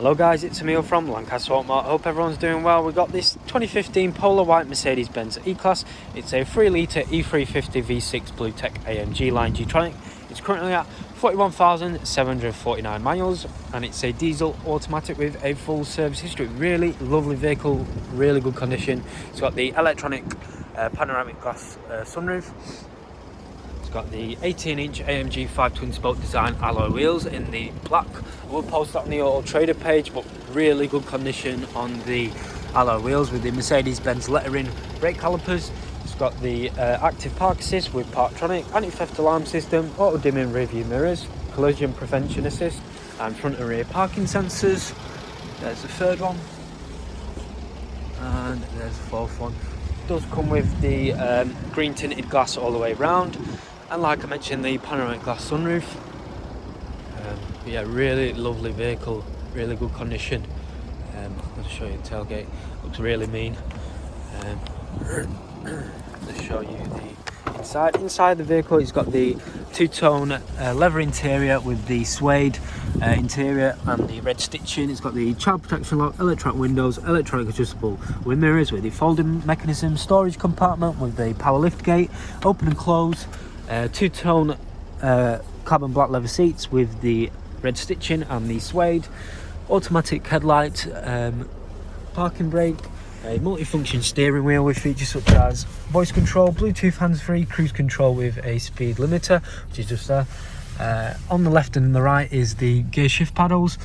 Hello guys, it's Emil from Lancaster Automart. Hope everyone's doing well. We've got this 2015 Polar White Mercedes-Benz E-Class. It's a 3-litre E350 V6 BlueTEC AMG line G-Tronic. It's currently at 41,749 miles and it's a diesel automatic with a full service history. Really lovely vehicle, really good condition. It's got the electronic panoramic glass sunroof. It's got the 18-inch AMG 5 twin-spoke design alloy wheels in the black. I will post that on the Auto Trader page, but really good condition on the alloy wheels with the Mercedes-Benz lettering brake calipers. It's got the active park assist with Parktronic, anti-theft alarm system, auto-dimming rear view mirrors, collision prevention assist, and front and rear parking sensors. There's the third one, and there's the fourth one. It does come with the green tinted glass all the way around, and like I mentioned, the panoramic glass sunroof. Yeah, really lovely vehicle, really good condition. I'll show you the tailgate, looks really mean. Let's show you the inside. Inside the vehicle, it's got the two-tone leather interior with the suede interior and the red stitching. It's got the child protection lock, electronic windows, electronic adjustable wind mirrors with the folding mechanism, storage compartment with the power lift gate, open and close, two-tone carbon black leather seats with the red stitching and the suede, automatic headlights, parking brake, a multifunction steering wheel with features such as voice control, Bluetooth hands-free, cruise control with a speed limiter, which is just there. On the left and the right is the gear shift paddles.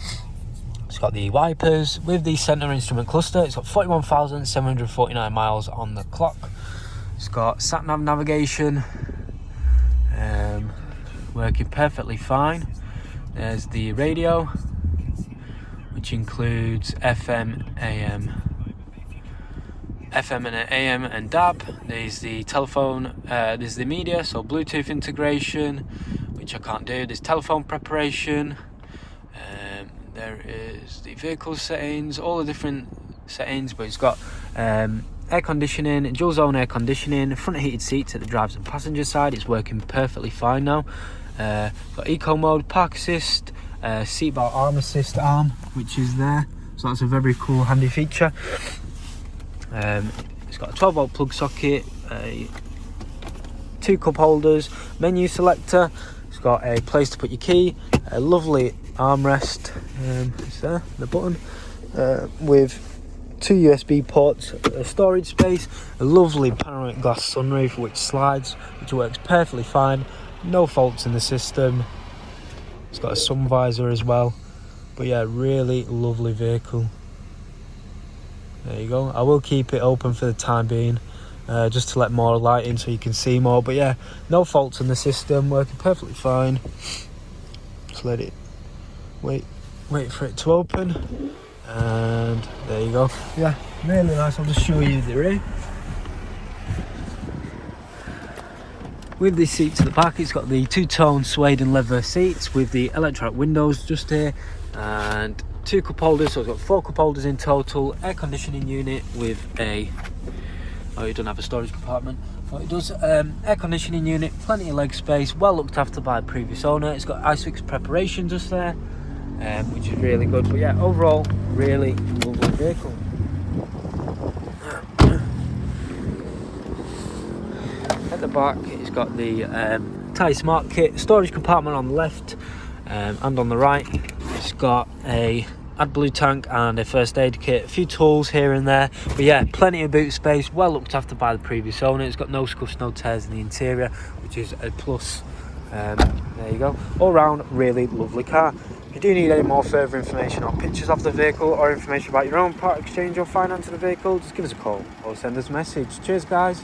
It's got the wipers with the centre instrument cluster. It's got 41,749 miles on the clock. It's got sat-nav navigation, working perfectly fine. There's the radio, which includes FM and AM and DAB. There's the telephone, there's the media, so Bluetooth integration, which I can't do. There's telephone preparation. There is the vehicle settings, all the different settings, but it's got air conditioning, dual zone air conditioning, front heated seats at the driver's and passenger side. It's working perfectly fine now. Got eco mode, park assist, seatbelt arm assist arm, which is there, so that's a very cool handy feature. It's got a 12-volt plug socket, two cup holders, menu selector. It's got a place to put your key, a lovely armrest, it's there, the button, with two USB ports, a storage space, a lovely panoramic glass sunroof which slides, which works perfectly fine, no faults in the system. It's got a sun visor as well, but yeah, really lovely vehicle. There you go. I will keep it open for the time being, just to let more light in so you can see more, but yeah, no faults in the system, working perfectly fine. Just let it wait for it to open, and there you go. Yeah, really nice. I'll just show you the rear. With the seats at the back, it's got the two-tone suede and leather seats with the electronic windows just here, and two cup holders, so it's got 4 cup holders in total, air conditioning unit with a, oh, it doesn't have a storage compartment, but it does, air conditioning unit, plenty of leg space, well looked after by the previous owner. It's got ice-fix preparation just there, which is really good, but yeah, overall, really lovely vehicle. At the back, it's got the tyre smart kit, storage compartment on the left and on the right. It's got a AdBlue tank and a first aid kit, a few tools here and there, but yeah, plenty of boot space, well looked after by the previous owner. It's got no scuffs, no tears in the interior, which is a plus. There you go. All round, really lovely car. If you do need any more further information or pictures of the vehicle or information about your own part exchange or finance of the vehicle, just give us a call or send us a message. Cheers guys.